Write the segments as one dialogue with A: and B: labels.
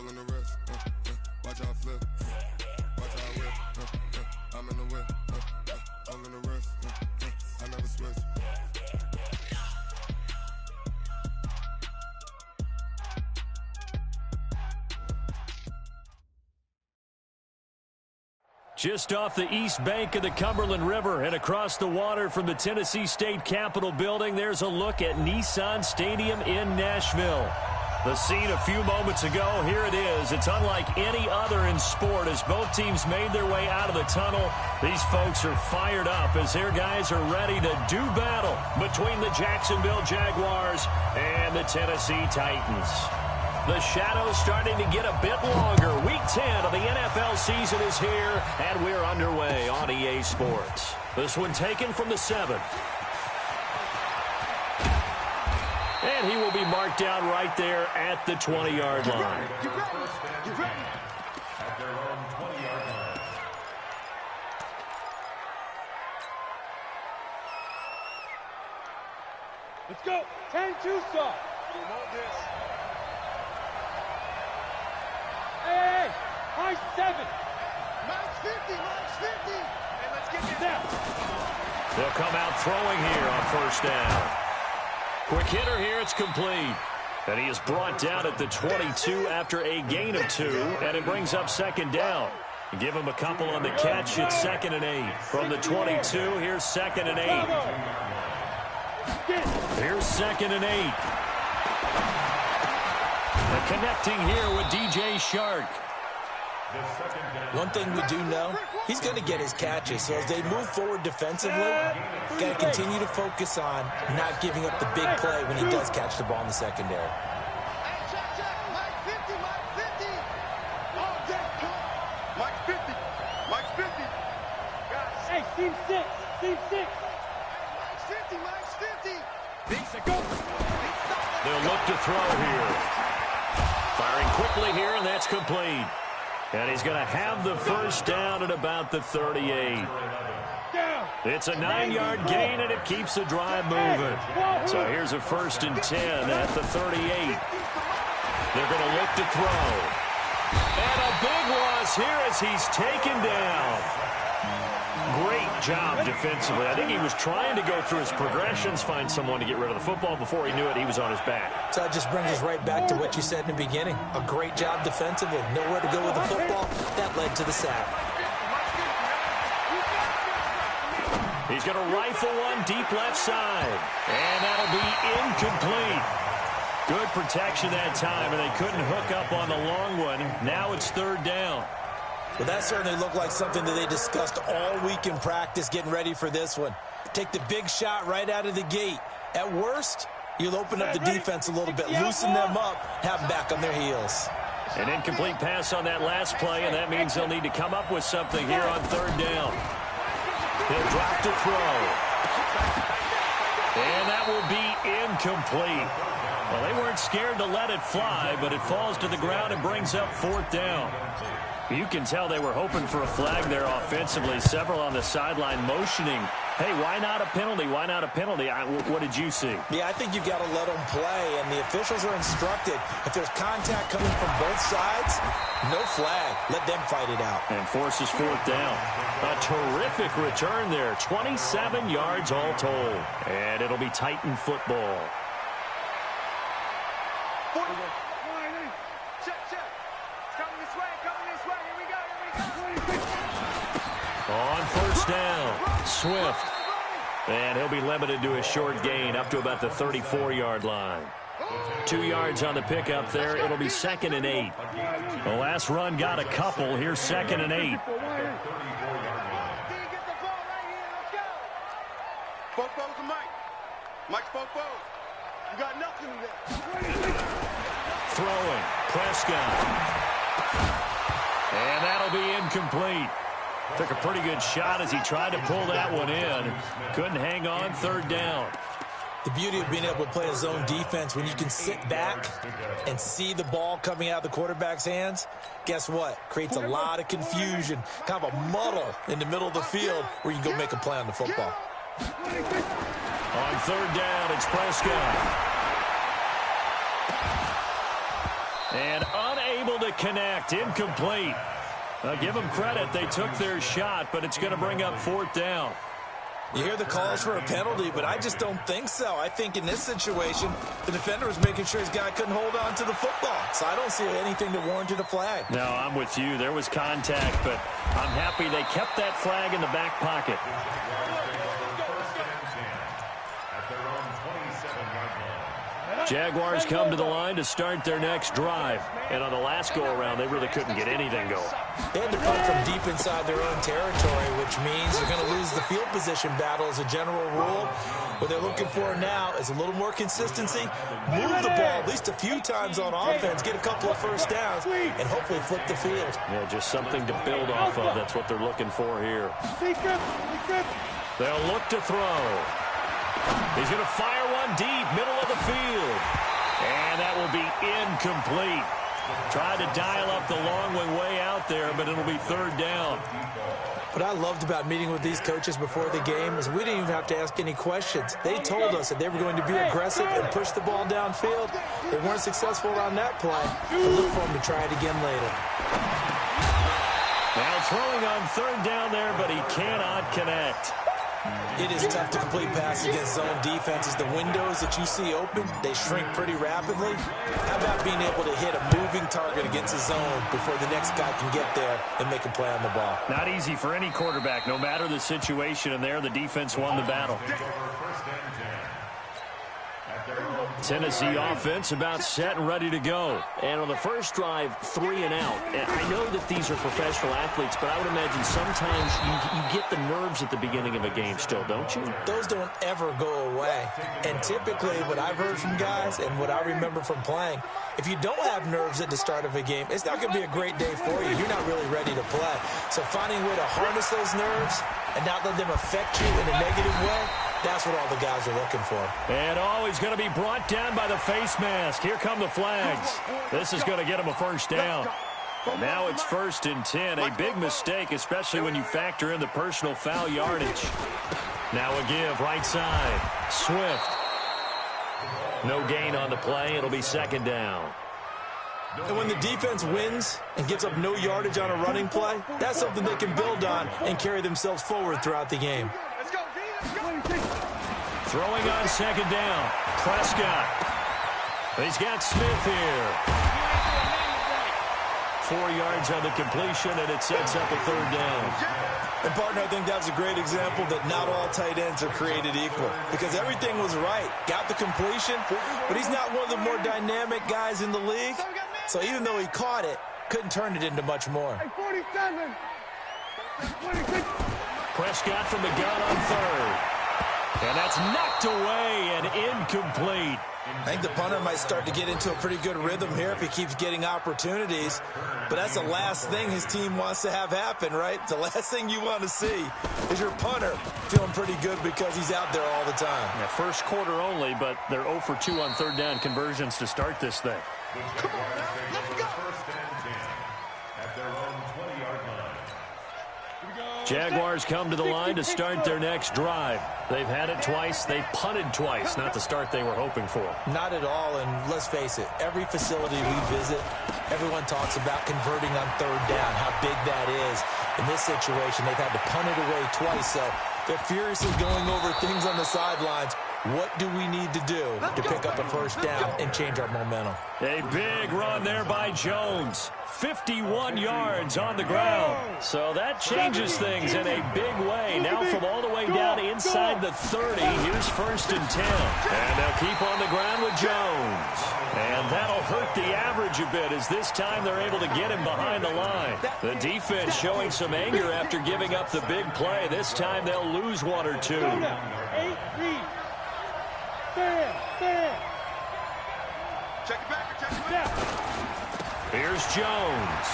A: All in the wrist. Watch how I flip. Watch how I whip. I'm in the whip. All in the wrist. I never switch.
B: Just off the east bank of the Cumberland River and across the water from the Tennessee State Capitol building, there's a look at Nissan Stadium in Nashville. The scene a few moments ago, here it is. It's unlike any other in sport as both teams made their way out of the tunnel. These folks are fired up as their guys are ready to do battle between the Jacksonville Jaguars and the Tennessee Titans. The shadow's starting to get a bit longer. Week 10 of the NFL season is here, and we're underway on EA Sports. This one taken from the 7. And he will be marked down right there at the 20-yard line.
C: Get ready.
D: At their own 20-yard line.
C: Let's go. 10-2 stop. You want this. Hey, high 7. Max 50. Hey, let's get this down.
B: They'll come out throwing here on first down. Quick hitter here, it's complete. And he is brought down at the 22 after a gain of 2, and it brings up second down. Give him a couple on the catch, it's 2nd and 8. From the 22, here's 2nd and 8. Here's 2nd and 8. And connecting here with DJ Shark.
E: One thing we do know, he's going to get his catches. So as they move forward defensively, got to continue to focus on not giving up the big play when he does catch the ball in the secondary.
C: Mike 50. Hey, team 6. Mike's 50.
B: They'll look to throw here. Firing quickly here, and that's complete. And he's going to have the first down at about the 38. It's a 9-yard gain, and it keeps the drive moving. So here's a 1st and 10 at the 38. They're going to look to throw. And a big loss here as he's taken down. Great job defensively. I think he was trying to go through his progressions, find someone to get rid of the football. Before he knew it, he was on his back.
E: So that just brings us right back to what you said in the beginning. A great job defensively. Nowhere to go with the football. That led to the sack.
B: He's going to rifle one deep left side. And that'll be incomplete. Good protection that time, and they couldn't hook up on the long one. Now it's 3rd down.
E: Well, that certainly looked like something that they discussed all week in practice getting ready for this one. Take the big shot right out of the gate. At worst, you'll open up the defense a little bit, loosen them up, have them back on their heels.
B: An incomplete pass on that last play, and that means they'll need to come up with something here on 3rd down. He'll drop to throw. And that will be incomplete. Well, they weren't scared to let it fly, but it falls to the ground and brings up 4th down. You can tell they were hoping for a flag there offensively. Several on the sideline motioning, hey, why not a penalty? Why not a penalty? What did you see?
E: Yeah, I think you've got to let them play, and the officials are instructed. If there's contact coming from both sides, no flag. Let them fight it out.
B: And forces 4th down. A terrific return there. 27 yards all told. And it'll be Titan football. On first down, Swift. And he'll be limited to a short gain up to about the 34-yard line. 2 yards on the pickup there. It'll be 2nd and 8. The last run got a couple. Here's 2nd and 8.
C: Fofos to Mike. Mike's Fofos. You got nothing there.
B: Throwing. Prescott. And that'll be incomplete. Took a pretty good shot as he tried to pull that one in. Couldn't hang on. 3rd down.
E: The beauty of being able to play a zone defense when you can sit back and see the ball coming out of the quarterback's hands, guess what? Creates a lot of confusion, kind of a muddle in the middle of the field where you can go make a play on the football.
B: On 3rd down, it's Prescott. And unable unable to connect. Incomplete. Give them credit. They took their shot, but it's going to bring up fourth down.
E: You hear the calls for a penalty, but I just don't think so. I think in this situation, the defender was making sure his guy couldn't hold on to the football. So I don't see anything that warranted a flag.
B: No, I'm with you. There was contact, but I'm happy they kept that flag in the back pocket. Jaguars come to the line to start their next drive. And on the last go-around, they really couldn't get anything going.
E: They had to punt from deep inside their own territory, which means they're going to lose the field position battle as a general rule. What they're looking for now is a little more consistency, move the ball at least a few times on offense, get a couple of first downs, and hopefully flip the field.
B: Yeah, just something to build off of. That's what they're looking for here. They'll look to throw. He's going to fire one deep, middle of the field. And that will be incomplete. Tried to dial up the long way out there, but it'll be third down.
E: What I loved about meeting with these coaches before the game is we didn't even have to ask any questions. They told us that they were going to be aggressive and push the ball downfield. They weren't successful on that play. But look for them to try it again later.
B: Now throwing on third down there, but he cannot connect.
E: It is tough to complete passes against zone defenses. The windows that you see open, they shrink pretty rapidly. How about being able to hit a moving target against a zone before the next guy can get there and make a play on the ball?
B: Not easy for any quarterback, no matter the situation, and there the defense won the battle. Tennessee offense about set and ready to go.
F: And on the first drive, 3 and out. And I know that these are professional athletes, but I would imagine sometimes you get the nerves at the beginning of a game still, don't you?
E: Those don't ever go away. And typically what I've heard from guys and what I remember from playing, if you don't have nerves at the start of a game, it's not going to be a great day for you. You're not really ready to play. So finding a way to harness those nerves and not let them affect you in a negative way, that's what all the guys are looking for.
B: And he's going to be brought down by the face mask. Here come the flags. This is going to get him a first down. And now it's 1st and 10. A big mistake, especially when you factor in the personal foul yardage. Now a give, right side. Swift. No gain on the play. It'll be 2nd down.
E: And when the defense wins and gives up no yardage on a running play, that's something they can build on and carry themselves forward throughout the game.
B: Throwing on 2nd down. Prescott. He's got Smith here. 4 yards on the completion, and it sets up a 3rd down.
E: And, partner, I think that was a great example that not all tight ends are created equal because everything was right. Got the completion, but he's not one of the more dynamic guys in the league. So even though he caught it, couldn't turn it into much more.
C: 47.
B: Prescott from the gun on 3rd. And that's knocked away and incomplete.
E: I think the punter might start to get into a pretty good rhythm here if he keeps getting opportunities. But that's the last thing his team wants to have happen, right? The last thing you want to see is your punter feeling pretty good because he's out there all the time.
B: Yeah, first quarter only, but they're 0 for 2 on 3rd down conversions to start this thing.
C: Come on, let's go.
D: At their own 20-yard line.
B: Jaguars come to the line to start their next drive. They've had it twice. They've punted twice. Not the start they were hoping for.
E: Not at all, and let's face it, every facility we visit, everyone talks about converting on 3rd down, how big that is. In this situation, they've had to punt it away twice, so they're furiously going over things on the sidelines. What do we need to do to pick up a 1st down and change our momentum?
B: A big run there by Jones. 51 yards on the ground. So that changes things in a big way. Now from all the way down inside the 30, here's 1st and 10. And they'll keep on the ground with Jones. And that'll hurt the average a bit as this time they're able to get him behind the line. The defense showing some anger after giving up the big play. This time they'll lose 1 or 2.
C: 8-3. Stand.
A: Check it back, check it back.
B: Here's Jones.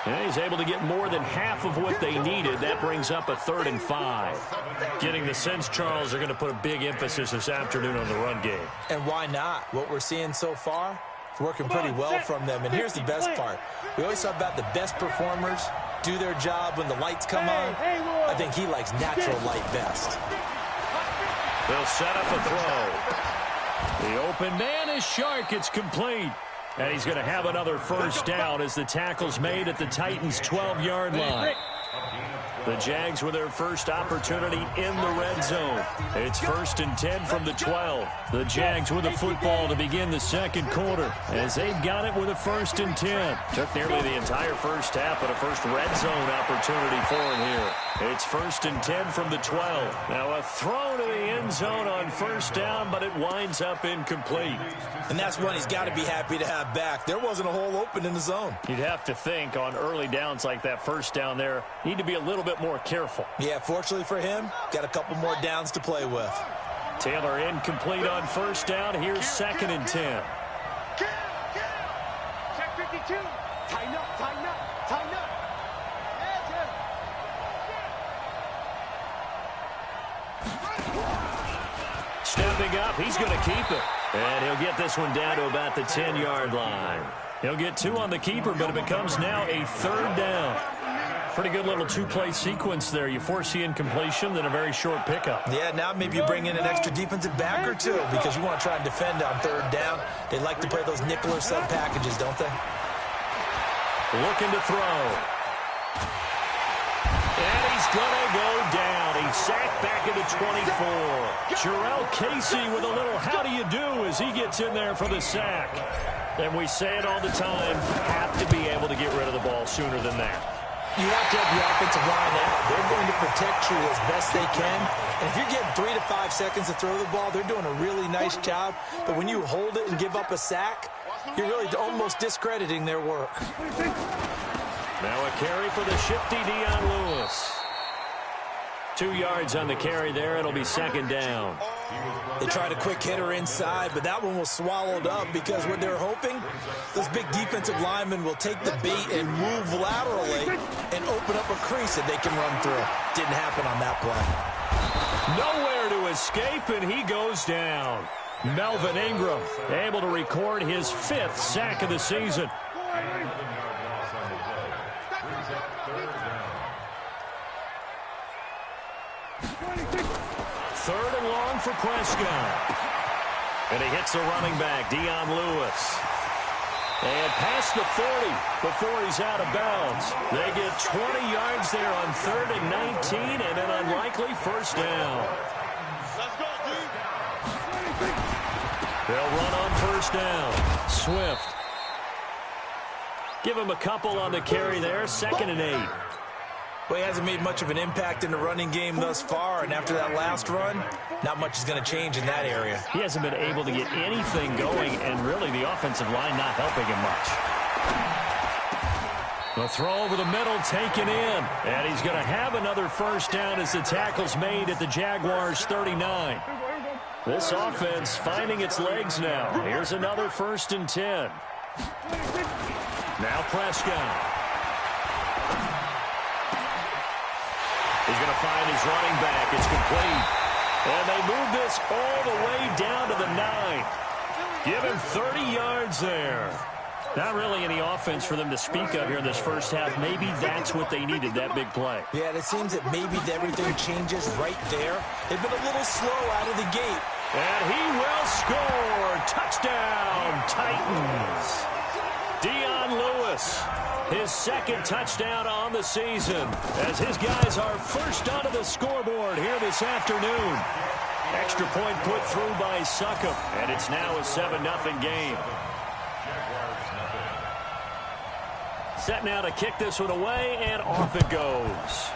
B: And he's able to get more than half of what they needed. That brings up a 3rd and 5. Getting the sense, Charles, are going to put a big emphasis this afternoon on the run game.
E: And why not? What we're seeing so far, it's working pretty well from them. And here's the best part. We always talk about the best performers do their job when the lights come on. I think he likes natural light best.
B: They'll set up a throw. The open man is Shark. It's complete. And he's going to have another first down as the tackle's made at the Titans' 12-yard line. The Jags with their first opportunity in the red zone. It's 1st and 10 from the 12. The Jags with the football to begin the second quarter as they've got it with a 1st and 10. Took nearly the entire first half, but a first red zone opportunity for him here. It's 1st and 10 from the 12. Now a throw to the end zone on first down, but it winds up incomplete.
E: And that's one he's got to be happy to have back. There wasn't a hole open in the zone.
B: You'd have to think on early downs like that first down there, need to be a little bit more careful.
E: Yeah, fortunately for him, got a couple more downs to play with.
B: Taylor incomplete on first down. Here's 2nd and 10.
C: Check 52. Tighten up, tighten up, tighten up.
B: Stepping up, he's going to keep it. And he'll get this one down to about the 10-yard line. He'll get 2 on the keeper, but it becomes now a 3rd down. Pretty good little 2-play sequence there. You force the incompletion, then a very short pickup.
E: Yeah, now maybe you bring in an extra defensive back or two because you want to try and defend on 3rd down. They like to play those nickel or sub packages, don't they?
B: Looking to throw. And he's going to go down. He's sacked back at the 24. Jarrell Casey with a little how do you do as he gets in there for the sack. And we say it all the time, have to be able to get rid of the ball sooner than that.
E: You have to have the offensive line out. They're going to protect you as best they can. And if you're getting 3 to 5 seconds to throw the ball, they're doing a really nice job. But when you hold it and give up a sack, you're really almost discrediting their work.
B: Now a carry for the shifty Dion Lewis. 2 yards on the carry there. It'll be 2nd down.
E: They tried a quick hitter inside, but that one was swallowed up because what they're hoping, those big defensive linemen will take the bait and move laterally and open up a crease that they can run through. Didn't happen on that play.
B: Nowhere to escape, and he goes down. Melvin Ingram able to record his 5th sack of the season. 3rd and long for Prescott. And he hits the running back, Dion Lewis. And past the 40 before he's out of bounds. They get 20 yards there on 3rd and 19 and an unlikely first down.
C: Let's go, dude.
B: They'll run on first down. Swift. Give him a couple on the carry there. 2nd and 8.
E: Well, he hasn't made much of an impact in the running game thus far, and after that last run, not much is going to change in that area.
B: He hasn't been able to get anything going, and really the offensive line not helping him much. The throw over the middle taken in, and he's going to have another first down as the tackle's made at the Jaguars' 39. This offense finding its legs now. Here's another 1st and 10. Now Prescott. He's going to find his running back. It's complete. And they move this all the way down to the 9. Give him 30 yards there. Not really any offense for them to speak of here in this first half. Maybe that's what they needed, that big play.
E: Yeah, and it seems that maybe everything changes right there. They've been a little slow out of the gate.
B: And he will score. Touchdown, Titans. Dion Lewis. His 2nd touchdown on the season as his guys are first onto the scoreboard here this afternoon. Extra point put through by Succop, and it's now a 7-0 game. Set now to kick this one away, and off it goes.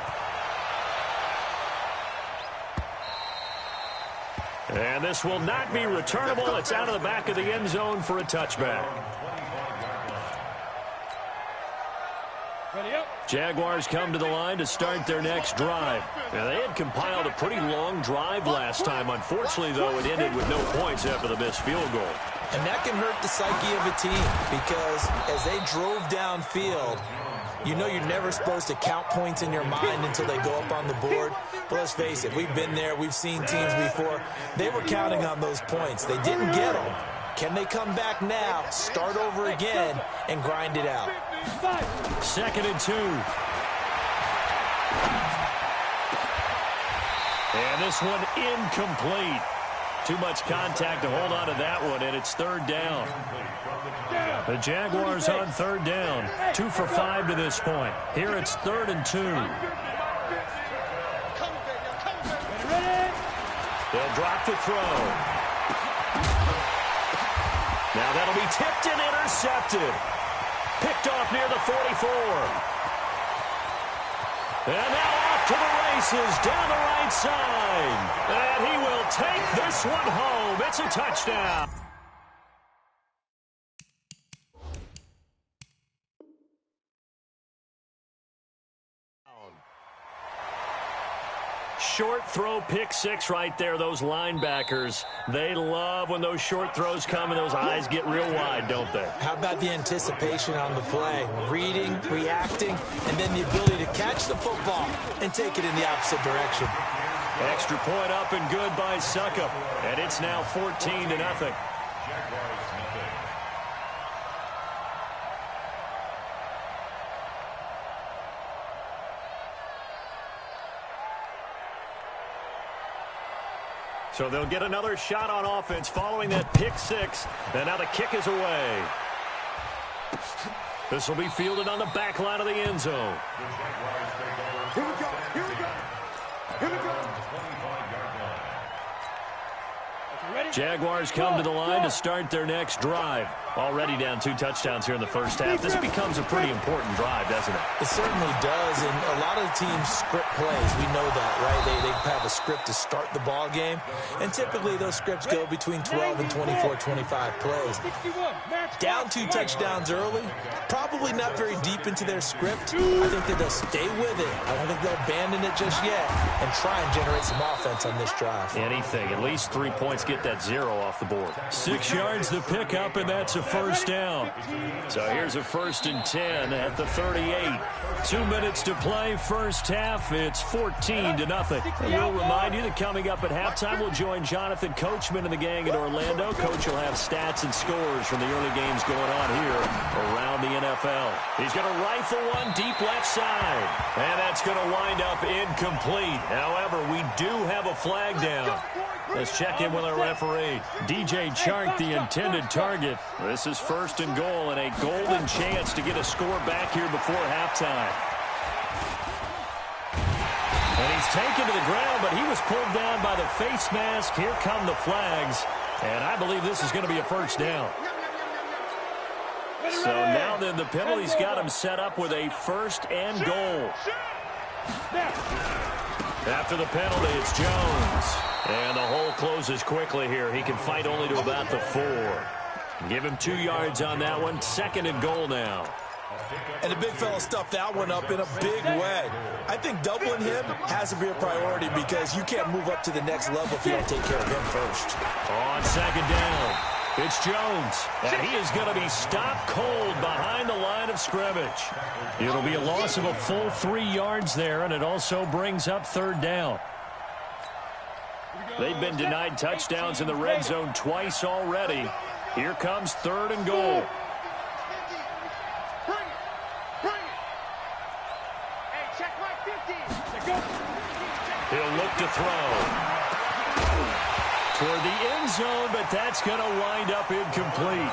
B: And this will not be returnable. It's out of the back of the end zone for a touchback. Jaguars come to the line to start their next drive. Now, they had compiled a pretty long drive last time. Unfortunately, though, it ended with no points after the missed field goal.
E: And that can hurt the psyche of a team because as they drove downfield, you know you're never supposed to count points in your mind until they go up on the board. But let's face it, we've been there. We've seen teams before. They were counting on those points. They didn't get them. Can they come back now, start over again, and grind it out?
B: 2nd and 2. And this one incomplete. Too much contact to hold on to that one, and it's third down. The Jaguars on third down. 2 for 5 to this point. Here it's 3rd and 2. They'll drop the throw. Now that'll be tipped and intercepted. Picked off near the 44. And now off to the races down the right side. And he will take this one home. It's a touchdown. Short throw, pick six right there. Those linebackers, they love when those short throws come and those eyes get real wide, don't they?
E: How about the anticipation on the play? Reading, reacting, and then the ability to catch the football and take it in the opposite direction.
B: Extra point up and good by Succop. And it's now 14-0. So they'll get another shot on offense following that pick six. And now the kick is away. This will be fielded on the back line of the end zone.
C: Here we go. Here we go. Here we go.
B: Jaguars come to the line to start their next drive. Already down 2 touchdowns here in the first half. This becomes a pretty important drive, doesn't it?
E: It certainly does, and a lot of the teams script plays. We know that, right? They have a script to start the ball game, and typically those scripts go between 12 and 24, 25 plays. Down 2 touchdowns early, probably not very deep into their script. I think that they'll stay with it. I don't think they'll abandon it just yet and try and generate some offense on this drive.
B: Anything, at least 3 points, get that 0 off the board. 6 yards the pickup, and that's a first down. So here's a 1st and 10 at the 38. 2 minutes to play, first half. It's 14-0. And we'll remind you that coming up at halftime, we'll join Jonathan Coachman and the gang in Orlando. Coach will have stats and scores from the early games going on here around the NFL. He's going to rifle one deep left side. And that's going to wind up incomplete. However, we do have a flag down. Let's check in with our referee. DJ Chark, the intended target. This is 1st and goal and a golden chance to get a score back here before halftime. And he's taken to the ground, but he was pulled down by the face mask. Here come the flags, and I believe this is going to be a first down. So now then the penalty's got him set up with a 1st and goal. After the penalty, it's Jones. And the hole closes quickly here. He can fight only to about the 4. Give him 2 yards on that one. 2nd and goal now.
E: And the big fella stuffed that one up in a big way. I think doubling him has to be a priority because you can't move up to the next level if you don't take care of him first.
B: On 2nd down, it's Jones. And he is going to be stopped cold behind the line of scrimmage. It'll be a loss of a full 3 yards there, and it also brings up 3rd down. They've been denied touchdowns in the red zone twice already. Here comes 3rd and goal. He'll look to throw toward the end zone, but that's going to wind up incomplete.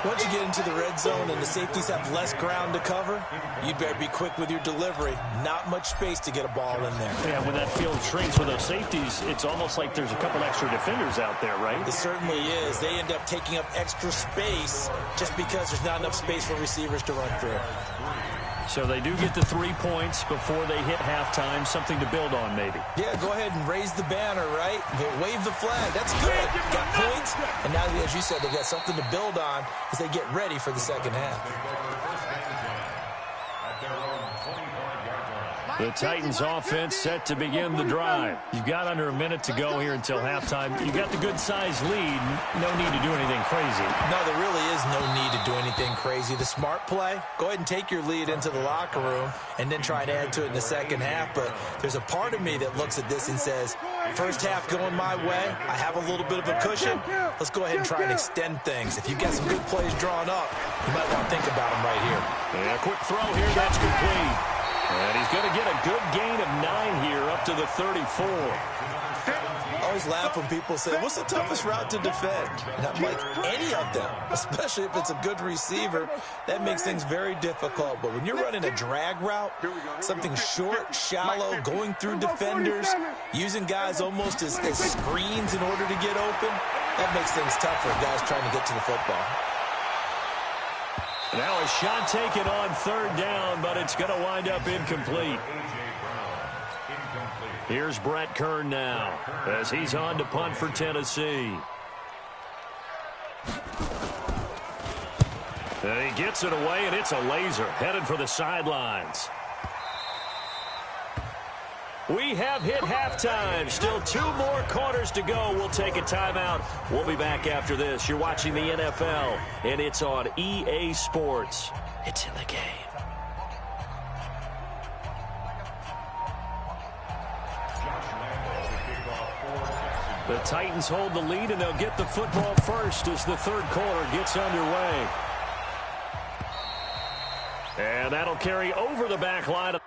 E: Once you get into the red zone and the safeties have less ground to cover, you'd better be quick with your delivery. Not much space to get a ball in there.
B: Yeah, when that field shrinks with those safeties, it's almost like there's a couple extra defenders out there, right?
E: It certainly is. They end up taking up extra space just because there's not enough space for receivers to run through.
B: So they do get the 3 points before they hit halftime, something to build on maybe.
E: Yeah, go ahead and raise the banner, right? Wave the flag. That's good. Got points, and now, as you said, they got something to build on as they get ready for the second half.
B: The Titans offense set to begin the drive. You've got under a minute to go here until halftime. You got the good-sized lead. No need to do anything crazy.
E: No, there really is no need to do anything crazy. The smart play, go ahead and take your lead into the locker room and then try and add to it in the second half. But there's a part of me that looks at this and says, first half going my way, I have a little bit of a cushion. Let's go ahead and try and extend things. If you've got some good plays drawn up, you might want to think about them right here.
B: Yeah, quick throw here. That's complete. And he's going to get a good gain of 9 here up to the 34.
E: Oh, always laugh when people say, what's the toughest route to defend? And I'm like, any of them, especially if it's a good receiver. That makes things very difficult. But when you're running a drag route, something short, shallow, going through defenders, using guys almost as screens in order to get open, that makes things tough for guys trying to get to the football.
B: Now a shot taken on third down, but it's going to wind up incomplete. Here's Brett Kern now as he's on to punt for Tennessee. And he gets it away, and it's a laser headed for the sidelines. We have hit halftime. Still 2 more quarters to go. We'll take a timeout. We'll be back after this. You're watching the NFL, and it's on EA Sports. It's in the game. The Titans hold the lead, and they'll get the football first as the third quarter gets underway. And that'll carry over the back line.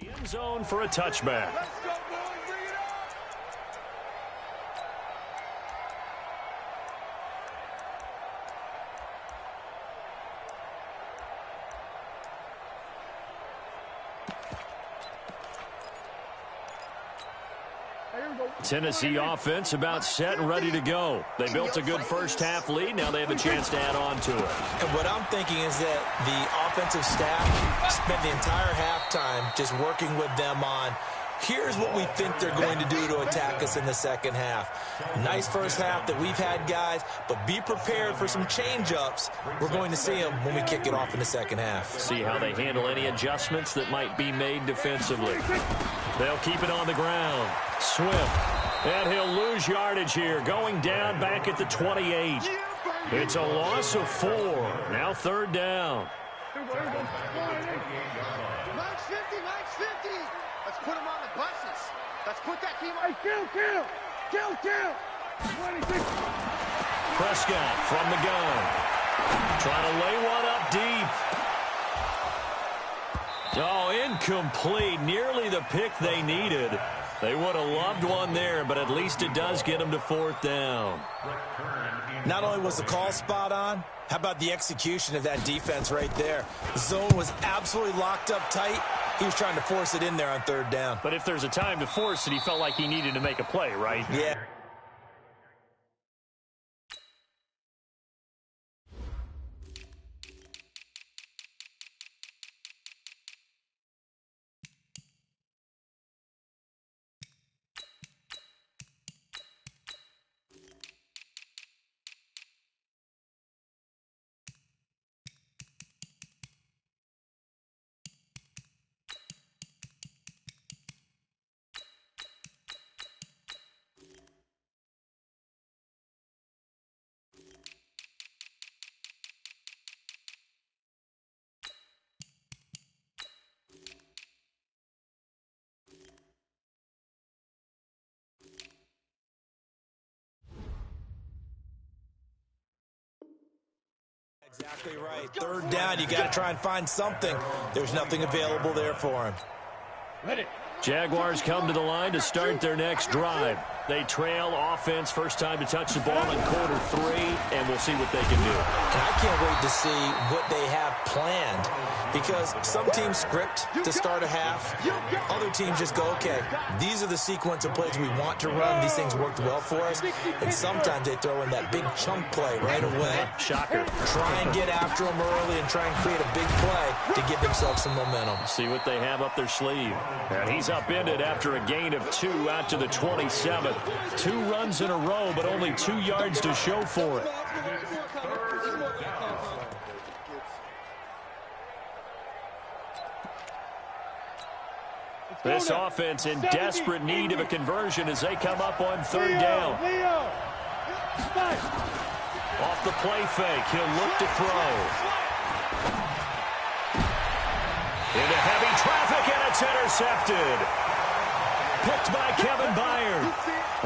B: The end zone for a touchback.
C: Let's go, boys. Bring it on.
B: Tennessee offense about set and ready to go. They built a good first-half lead. Now they have a chance to add on to it.
E: And what I'm thinking is that the offensive staff spent the entire halftime just working with them on, here's what we think they're going to do to attack us in the second half. Nice first half that we've had, guys, but be prepared for some change-ups. We're going to see them when we kick it off in the second half.
B: See how they handle any adjustments that might be made defensively. They'll keep it on the ground. Swift. And he'll lose yardage here, going down back at the 28. It's a loss of 4. Now third down.
C: Max 50, Max 50. Let's put him on the buses. Let's put that team on. Kill. 26.
B: Prescott from the gun. Trying to lay one up deep. Oh, incomplete. Nearly the pick they needed. They would have loved one there, but at least it does get them to fourth down.
E: Not only was the call spot on, how about the execution of that defense right there? The zone was absolutely locked up tight. He was trying to force it in there on third down.
B: But if there's a time to force it, he felt like he needed to make a play, right?
E: Yeah. Exactly right. Third down, you got to try and find something. There's nothing available there for him.
B: Jaguars come to the line to start their next drive. They trail offense, first time to touch the ball in quarter 3, and we'll see what they can do.
E: And I can't wait to see what they have planned, because some teams script to start a half. Other teams just go, okay, these are the sequence of plays we want to run. These things worked well for us. And sometimes they throw in that big chunk play right away.
B: Shocker.
E: Try and get after them early and try and create a big play to give themselves some momentum.
B: See what they have up their sleeve. And he's upended after a gain of 2 out to the 27. 2 runs in a row, but only 2 yards to show for it. This offense in desperate need of a conversion as they come up on third down. Off the play fake, he'll look to throw. Into heavy traffic, and it's intercepted. Picked by Kevin Byard.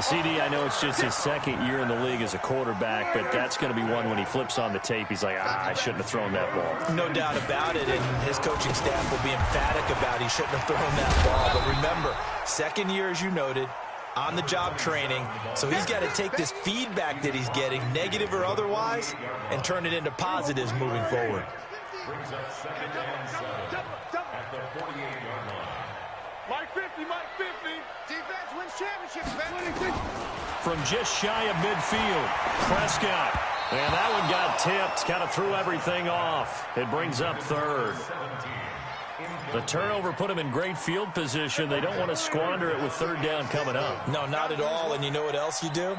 B: CD, I know it's just his second year in the league as a quarterback, but that's going to be one when he flips on the tape. He's like, I shouldn't have thrown that ball.
E: No doubt about it, and his coaching staff will be emphatic about he shouldn't have thrown that ball. But remember, second year, as you noted, on-the-job training, so he's got to take this feedback that he's getting, negative or otherwise, and turn it into positives moving forward.
D: Brings up second and 7 at the 48-yard line.
C: Mike 50, Mike 50. Defense wins championships, man.
B: From just shy of midfield, Prescott. And that one got tipped, kind of threw everything off. It brings up third. The turnover put them in great field position. They don't want to squander it with third down coming up.
E: No, not at all. And you know what else you do?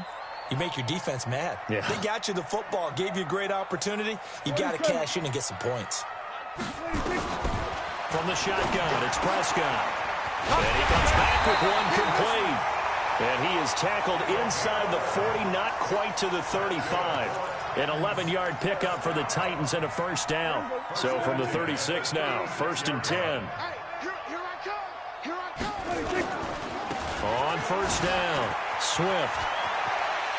E: You make your defense mad.
B: Yeah.
E: They got you the football, gave you a great opportunity. You got to cash in and get some points.
B: From the shotgun, it's Prescott. And he comes back with one complete. And he is tackled inside the 40, not quite to the 35. An 11-yard pickup for the Titans and a first down. So from the 36 now, 1st and 10.
C: Here I come. Here I come.
B: On first down, Swift.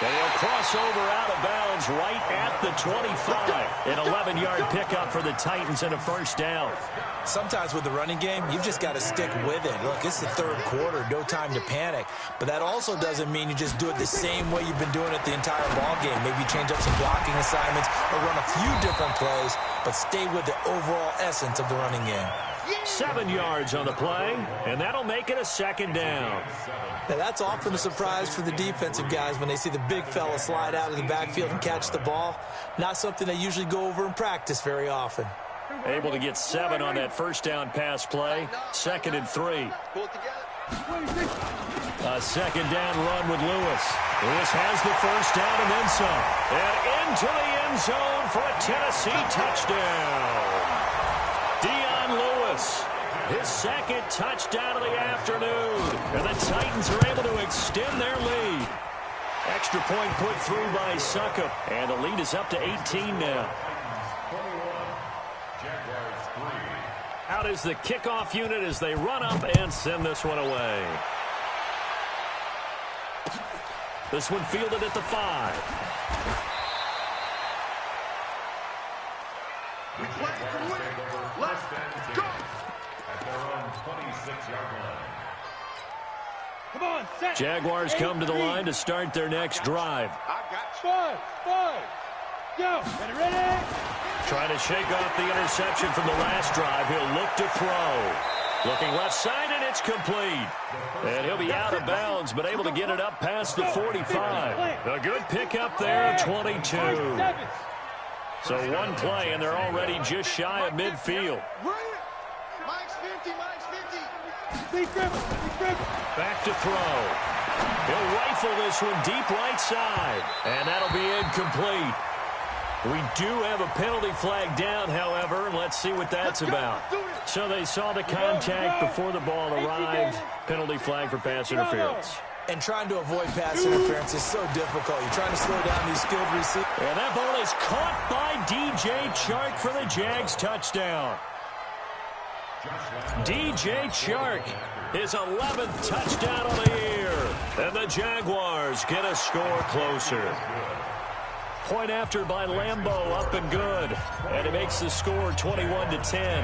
B: And he'll cross over out of bounds right at the 25. An 11-yard pickup for the Titans and a first down.
E: Sometimes with the running game, you've just got to stick with it. Look, it's the third quarter, no time to panic. But that also doesn't mean you just do it the same way you've been doing it the entire ball game. Maybe change up some blocking assignments or run a few different plays, but stay with the overall essence of the running game.
B: 7 yards on the play, and that'll make it a second down.
E: Now, that's often a surprise for the defensive guys when they see the big fella slide out of the backfield and catch the ball. Not something they usually go over in practice very often.
B: Able to get 7 on that first down pass play. 2nd and 3. A second down run with Lewis. Lewis has the first down and then some. And into the end zone for a Tennessee touchdown. Dion Lewis, his second touchdown of the afternoon. And the Titans are able to extend their lead. Extra point put through by Succop. And the lead is up to 18 now. Out is the kickoff unit as they run up and send this one away. This one fielded at the 5.
C: Let's go.
D: At their own 26-yard line.
C: Come on, set.
B: Jaguars come to the line to start their next drive.
C: I got you. 5. Go. Ready?
B: Trying to shake off the interception from the last drive. He'll look to throw. Looking left side, and it's complete. And he'll be out of bounds, but able to get it up past the 45. A good pickup there, 22. So one play, and they're already just shy of midfield.
C: Mike's 50, Mike's 50.
B: Back to throw. He'll rifle this one deep right side, and that'll be incomplete. We do have a penalty flag down, however, and let's see what that's about. So they saw the contact before the ball arrived. Penalty flag for pass interference.
E: And trying to avoid pass interference is so difficult. You're trying to slow down these skilled receivers.
B: And that ball is caught by DJ Chark for the Jags touchdown. DJ Chark, his 11th touchdown of the year. And the Jaguars get a score closer. Point after by Lambeau, up and good. And it makes the score 21-10.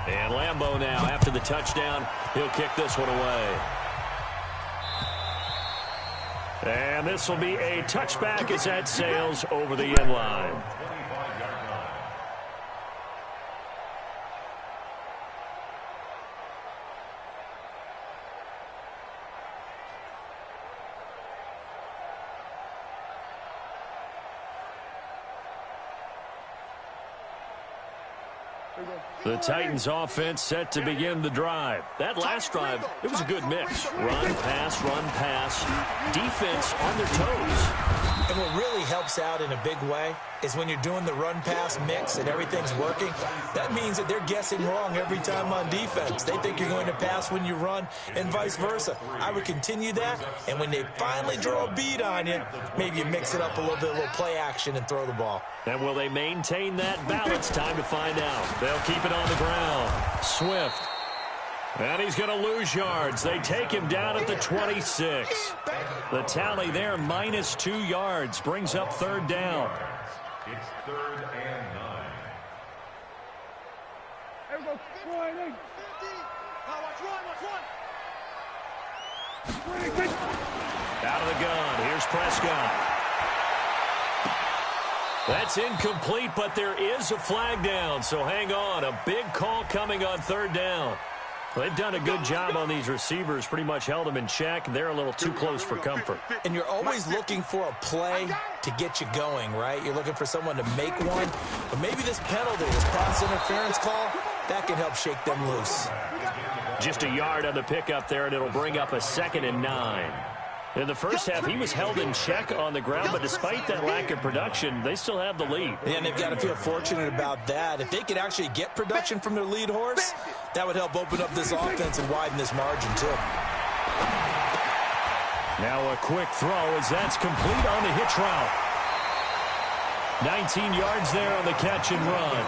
B: And Lambeau now, after the touchdown, he'll kick this one away. And this will be a touchback as that sails over the end line. The Titans offense set to begin the drive. That last drive, it was a good mix. Run, pass, defense on their toes.
E: And what really helps out in a big way is when you're doing the run-pass mix and everything's working, that means that they're guessing wrong every time on defense. They think you're going to pass when you run and vice versa. I would continue that, and when they finally draw a beat on you, maybe you mix it up a little bit, a little play action, and throw the ball.
B: And will they maintain that balance? Time to find out. They'll keep it on the ground. Swift. And he's going to lose yards. They take him down at the 26. The tally there, -2 yards, brings up third down.
D: It's 3rd and 9.
C: Everybody, 50. Watch one.
B: Out of the gun. Here's Prescott. That's incomplete, but there is a flag down, so hang on. A big call coming on third down. Well, they've done a good job on these receivers, pretty much held them in check. They're a little too close for comfort.
E: And you're always looking for a play to get you going, right? You're looking for someone to make one. But maybe this penalty, this pass interference call, that can help shake them loose.
B: Just a yard on the pickup there, and it'll bring up a 2nd and 9. In the first half, he was held in check on the ground, but despite that lack of production, they still have the lead.
E: Yeah, and they've got to feel fortunate about that. If they could actually get production from their lead horse, that would help open up this offense and widen this margin, too.
B: Now a quick throw as that's complete on the hitch route. 19 yards there on the catch and run.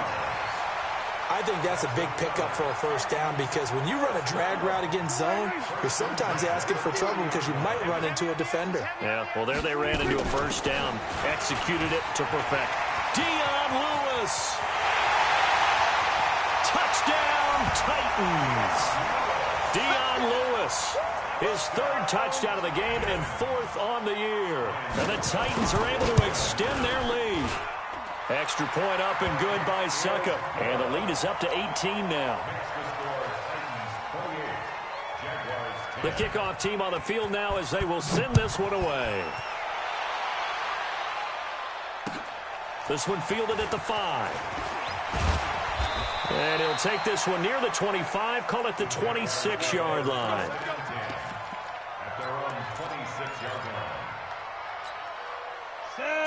E: I think that's a big pickup for a first down because when you run a drag route against zone, you're sometimes asking for trouble because you might run into a defender.
B: Yeah, well, there they ran into a first down. Executed it to perfect. Dion Lewis. Touchdown, Titans. Dion Lewis. His 3rd touchdown of the game and 4th on the year. And the Titans are able to extend their lead. Extra point up and good by Suckup. And the lead is up to 18 now. The kickoff team on the field now as they will send this one away. This one fielded at the 5. And he'll take this one near the 25, call it the 26-yard line.
D: At their own 26-yard line.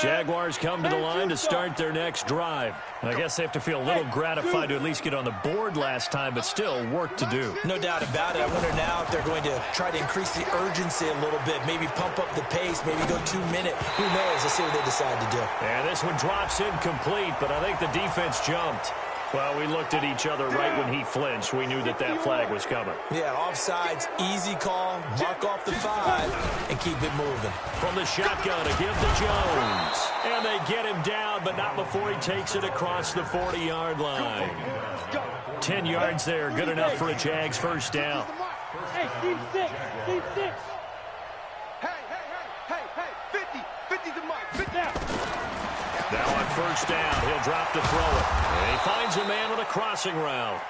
B: Jaguars come to the line to start their next drive. I guess they have to feel a little gratified to at least get on the board last time, but still work to do.
E: No doubt about it. I wonder now if they're going to try to increase the urgency a little bit, maybe pump up the pace, maybe go 2-minute. Who knows? Let's see what they decide to do.
B: And this one drops incomplete, but I think the defense jumped. Well, we looked at each other right when he flinched. We knew that that flag was coming.
E: Yeah, offsides, easy call, mark off the 5, and keep it moving.
B: From the shotgun to give to Jones. And they get him down, but not before he takes it across the 40-yard line. 10 yards there, good enough for a Jags first down.
C: Hey, team 6, team 6. Hey, 50 the mark, 50 down.
B: Now on first down, he'll drop to throw it. And he finds a man on the crossing route.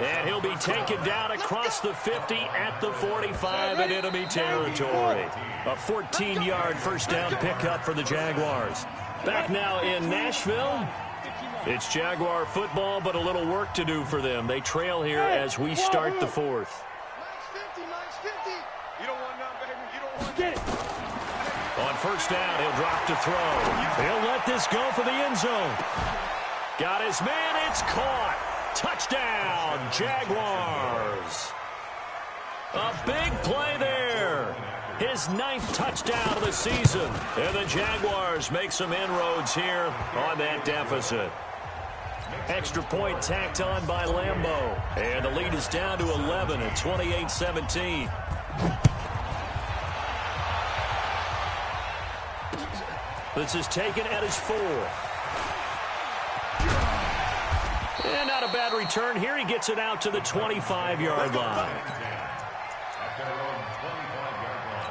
B: And he'll be taken down across the 50 at the 45 in enemy territory. A 14-yard first down pickup for the Jaguars. Back now in Nashville. It's Jaguar football, but a little work to do for them. They trail here as we start the 4th.
C: Minus 50. You don't want none, baby. You don't want get it.
B: On first down, he'll drop to throw. He'll let this go for the end zone. Got his man. It's caught. Touchdown, Jaguars. A big play there. His 9th touchdown of the season. And the Jaguars make some inroads here on that deficit. Extra point tacked on by Lambeau. And the lead is down to 11 at 28-17. This is taken at his 4. And not a bad return here. He gets it out to the 25-yard line.
D: At their own 25-yard line.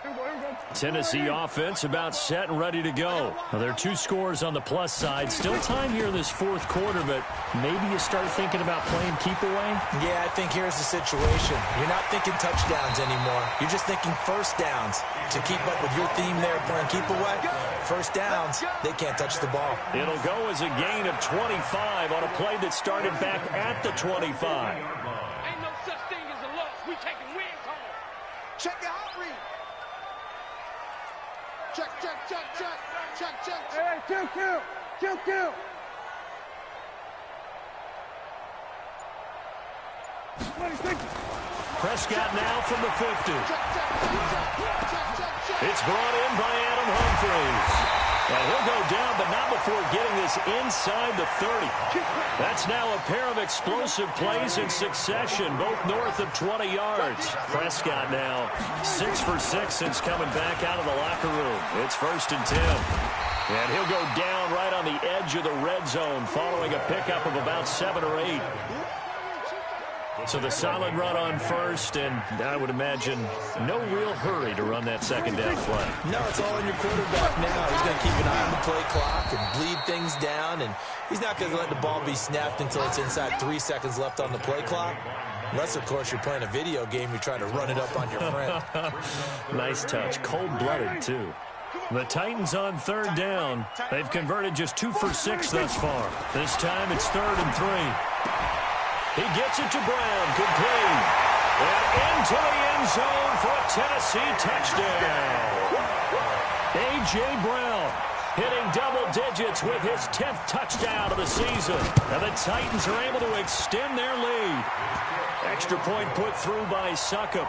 C: Here we go.
B: Tennessee offense about set and ready to go. Now, there are 2 scores on the plus side. Still time here in this fourth quarter, but maybe you start thinking about playing keep away?
E: Yeah, I think here's the situation. You're not thinking touchdowns anymore. You're just thinking first downs. To keep up with your theme there playing keep away, first downs, they can't touch the ball.
B: It'll go as a gain of 25 on a play that started back at the 25.
C: Ain't no such thing as a loss. We taking wins home. Check your hot read. Check. Hey, kill.
B: Prescott now from the 50. It's brought in by Adam Humphries. And he'll go down, but not before getting this inside the 30. That's now a pair of explosive plays in succession, both north of 20 yards. Prescott now 6 for 6 since coming back out of the locker room. It's 1st and 10. And he'll go down right on the edge of the red zone following a pickup of about 7 or 8. So the solid run on first, and I would imagine no real hurry to run that second down play.
E: No, it's all in your quarterback now. He's going to keep an eye on the play clock and bleed things down, and he's not going to let the ball be snapped until it's inside 3 seconds left on the play clock. Unless, of course, you're playing a video game, you're trying to run it up on your friend.
B: Nice touch. Cold-blooded, too. The Titans on 3rd down. They've converted just 2 for 6 thus far. This time it's 3rd and 3. He gets it to Brown, complete. And into the end zone for a Tennessee touchdown. A.J. Brown hitting double digits with his 10th touchdown of the season. And the Titans are able to extend their lead. Extra point put through by Succop.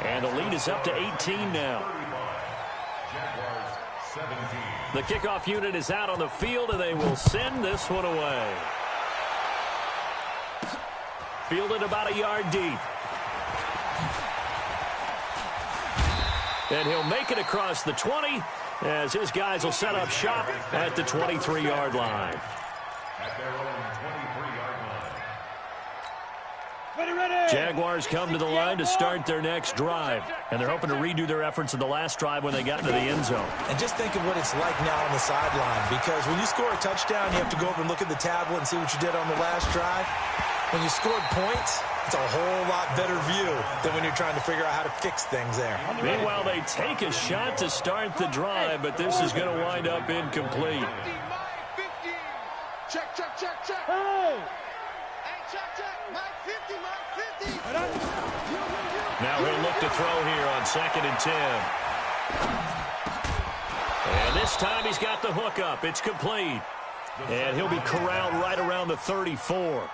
B: And the lead is up to 18 now. The kickoff unit is out on the field, and they will send this one away. Fielded about a yard deep. And he'll make it across the 20 as his guys will set up shop at the 23-yard line.
D: At their own 23-yard line.
C: Ready.
B: Jaguars come to the line to start their next drive. And they're hoping to redo their efforts in the last drive when they got into the end zone.
E: And just think of what it's like now on the sideline, because when you score a touchdown, you have to go over and look at the tablet and see what you did on the last drive. When you scored points, it's a whole lot better view than when you're trying to figure out how to fix things there.
B: Meanwhile, they take a shot to start the drive, but this is going to wind up incomplete.
C: Check. Hey, check. My 50.
B: Now he'll look to throw here on 2nd and 10. And this time he's got the hook up. It's complete. And he'll be corralled right around the 34.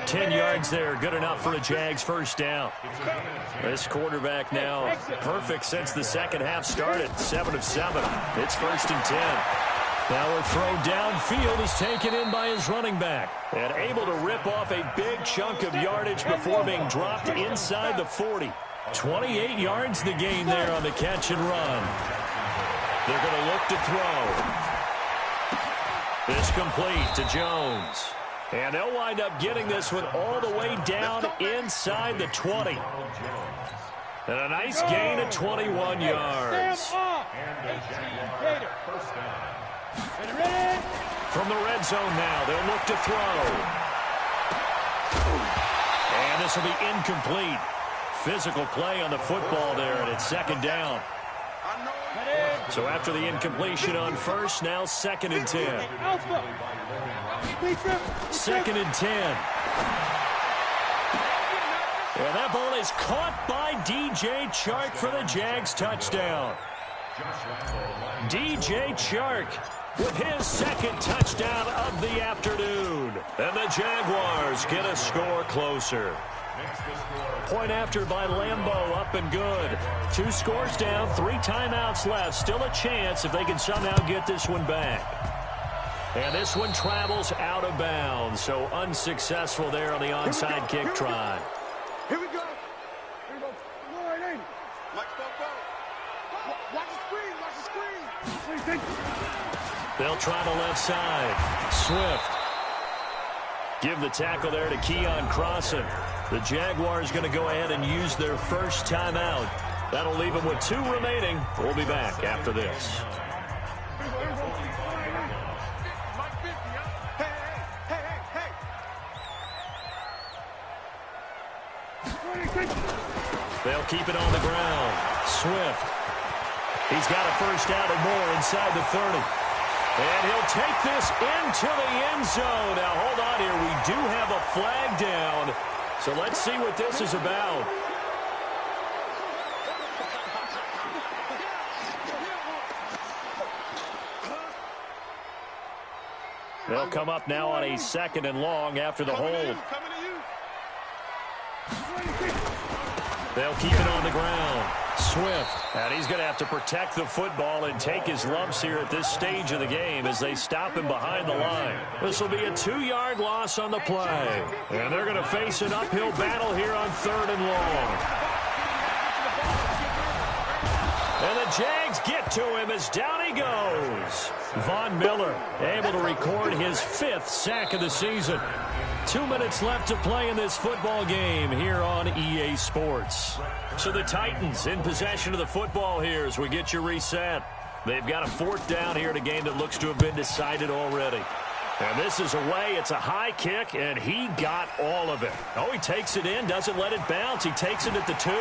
B: 10 yards there, good enough for a Jags first down. This quarterback now perfect since the second half started, 7 of 7. It's 1st and 10. Now a throw downfield is taken in by his running back. And able to rip off a big chunk of yardage before being dropped inside the 40. 28 yards the gain there on the catch and run. They're going to look to throw. This complete to Jones. And they'll wind up getting this one all the way down inside the 20. And a nice gain of 21 yards. From the red zone now, they'll look to throw. And this will be incomplete. Physical play on the football there, and it's 2nd down. So after the incompletion on first, now 2nd and 10. 2nd and 10. And that ball is caught by DJ Chark for the Jags touchdown. DJ Chark with his 2nd touchdown of the afternoon. And the Jaguars get a score closer. Point after by Lambeau, up and good. 2 scores down, 3 timeouts left. Still a chance if they can somehow get this one back. And this one travels out of bounds, so unsuccessful there on the onside kick try.
C: Here we go. Lord, ain't it? Watch the screen.
B: They'll try the left side. Swift. Give the tackle there to Keon Crossan. The Jaguars going to go ahead and use their first timeout. That'll leave him with 2 remaining. We'll be back after this. They'll keep it on the ground. Swift. He's got a first down and more inside the 30. And he'll take this into the end zone. Now, hold on here. We do have a flag down. So let's see what this is about. They'll come up now on a 2nd and long after the hold. They'll keep it on the ground. Swift. And he's going to have to protect the football and take his lumps here at this stage of the game as they stop him behind the line. This will be a 2-yard loss on the play. And they're going to face an uphill battle here on 3rd and long. And the Jags get to him as down he goes. Von Miller able to record his 5th sack of the season. 2 minutes left to play in this football game here on EA Sports. So the Titans in possession of the football here as we get you reset. They've got a 4th down here in a game that looks to have been decided already. And this is away. It's a high kick, and he got all of it. Oh, he takes it in, doesn't let it bounce. He takes it at the 2.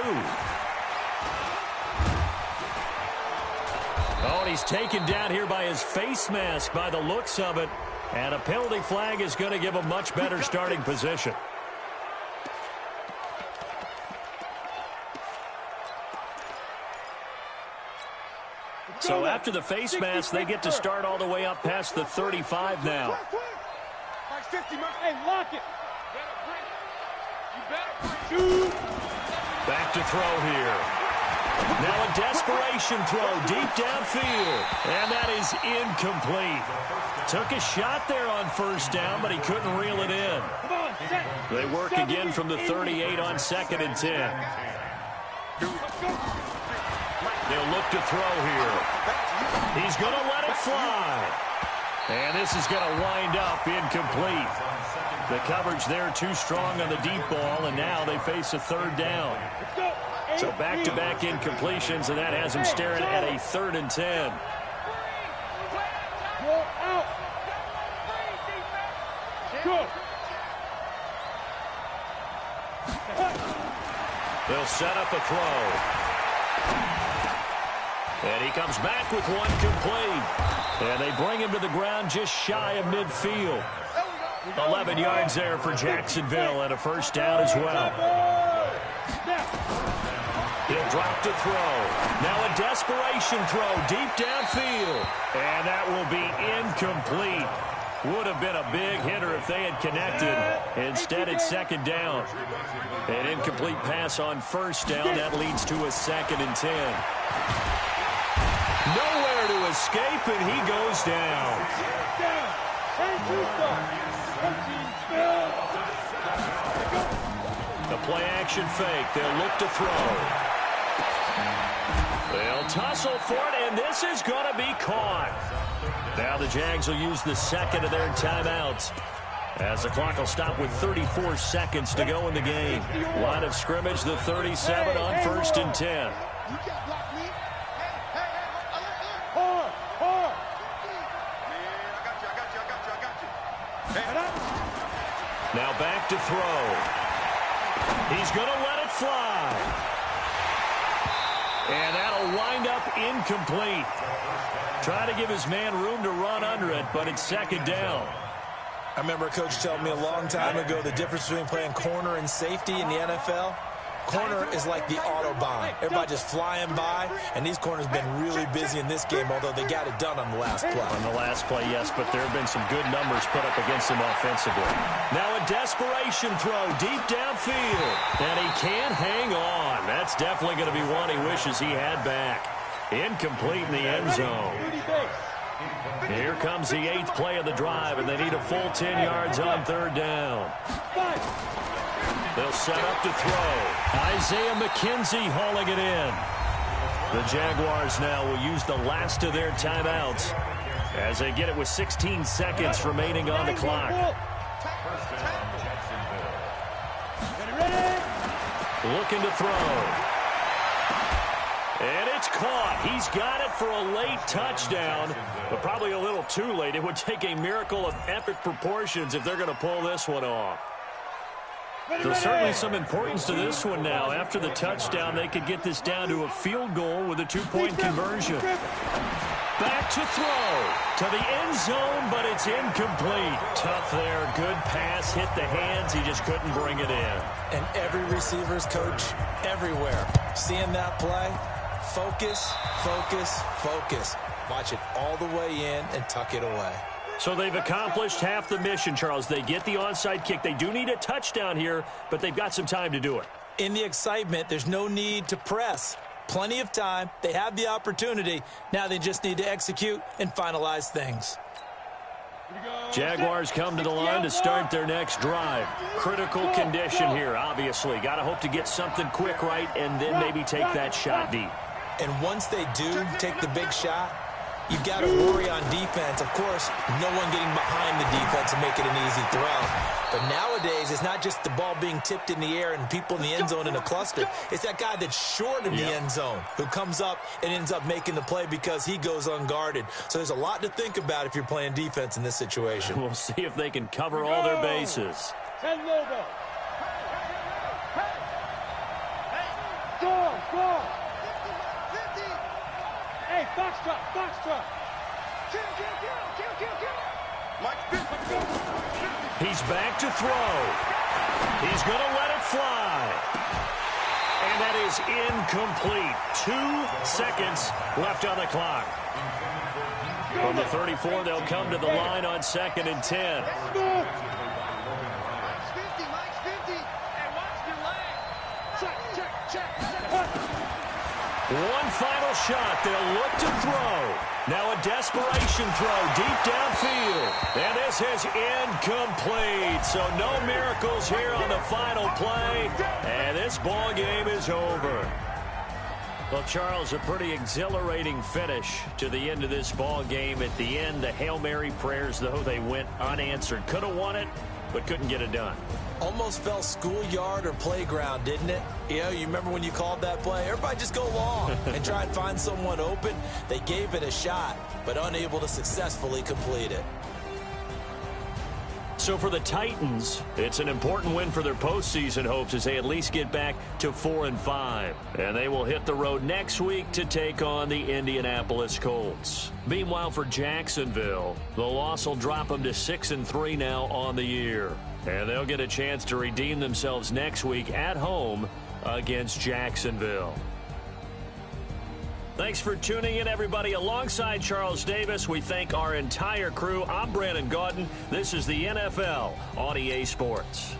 B: Oh, and he's taken down here by his face mask by the looks of it. And a penalty flag is going to give a much better starting position. So after the face mask, they get to start all the way up past the 35 now.
C: Hey, lock it.
B: Back to throw here. Now a desperation throw deep downfield. And that is incomplete. Took a shot there on 1st down, but he couldn't reel it in. They work again from the 38 on 2nd and 10. They'll look to throw here. He's going to let it fly. And this is going to wind up incomplete. The coverage there too strong on the deep ball, and now they face a 3rd down. So back-to-back incompletions, and that has him staring at a 3rd and 10. They'll set up a throw. And he comes back with one complete. And they bring him to the ground just shy of midfield. 11 yards there for Jacksonville and a 1st down as well. He'll drop to throw. Now a desperation throw deep downfield. And that will be incomplete. Would have been a big hitter if they had connected. Instead, it's 2nd down. An incomplete pass on 1st down. That leads to a 2nd and 10. Nowhere to escape, and he goes down. The play-action fake. They'll look to throw. They'll tussle for it, and this is going to be caught. Now the Jags will use the 2nd of their timeouts as the clock will stop with 34 seconds to go in the game. Line of scrimmage, the 37 on 1st and 10. Now back to throw. He's going to let it fly. And that'll wind up incomplete. Trying to give his man room to run under it, but it's 2nd down.
E: I remember a coach telling me a long time ago the difference between playing corner and safety in the NFL. Corner is like the Autobahn. Everybody just flying by, and these corners have been really busy in this game, although they got it done on the last play.
B: On the last play, yes, but there have been some good numbers put up against him offensively. Now a desperation throw deep downfield, and he can't hang on. That's definitely going to be one he wishes he had back. Incomplete in the end zone. Here comes the 8th play of the drive, and they need a full 10 yards on 3rd down. They'll set up to throw. Isaiah McKenzie hauling it in. The Jaguars now will use the last of their timeouts as they get it with 16 seconds remaining on the clock. Looking to throw. And it's caught. He's got it for a late touchdown, but probably a little too late. It would take a miracle of epic proportions if they're going to pull this one off. There's certainly some importance to this one now. After the touchdown, they could get this down to a field goal with a 2-point conversion. Back to throw to the end zone, but it's incomplete. Tough there. Good pass. Hit the hands. He just couldn't bring it in.
E: And every receiver's coach everywhere. Seeing that play, focus, focus, focus. Watch it all the way in and tuck it away.
B: So they've accomplished half the mission, Charles. They get the onside kick. They do need a touchdown here, but they've got some time to do it.
E: In the excitement, there's no need to press. Plenty of time. They have the opportunity. Now they just need to execute and finalize things.
B: Jaguars come to the line to start their next drive. Critical condition here, obviously. Got to hope to get something quick right and then maybe take that shot deep.
E: And once they do take the big shot, you've got to worry on defense. Of course, no one getting behind the defense and make it an easy throw. But nowadays, it's not just the ball being tipped in the air and people in the end zone in a cluster. It's that guy that's short of the end zone who comes up and ends up making the play because he goes unguarded. So there's a lot to think about if you're playing defense in this situation.
B: We'll see if they can cover all their bases.
C: 10 logo. Go. 50. Hey, foxtrot. Kill. Mike, 50.
B: He's back to throw. He's going to let it fly. And that is incomplete. 2 seconds left on the clock. From the 34, they'll come to the line on 2nd and 10.
C: Mike's 50. Hey, watch your leg. Check.
B: One final shot. They'll look to throw. Now a desperation throw deep downfield. And this is incomplete. So no miracles here on the final play. And this ball game is over. Well, Charles, a pretty exhilarating finish to the end of this ball game. At the end, the Hail Mary prayers, though, they went unanswered. Could have won it, but couldn't get it done.
E: Almost felt schoolyard or playground, didn't it? You remember when you called that play? Everybody just go long and try and find someone open. They gave it a shot, but unable to successfully complete it.
B: So for the Titans, it's an important win for their postseason hopes as they at least get back to 4-5. And they will hit the road next week to take on the Indianapolis Colts. Meanwhile, for Jacksonville, the loss will drop them to 6-3 now on the year. And they'll get a chance to redeem themselves next week at home against Jacksonville. Thanks for tuning in, everybody. Alongside Charles Davis, we thank our entire crew. I'm Brandon Gaudin. This is the NFL on EA Sports.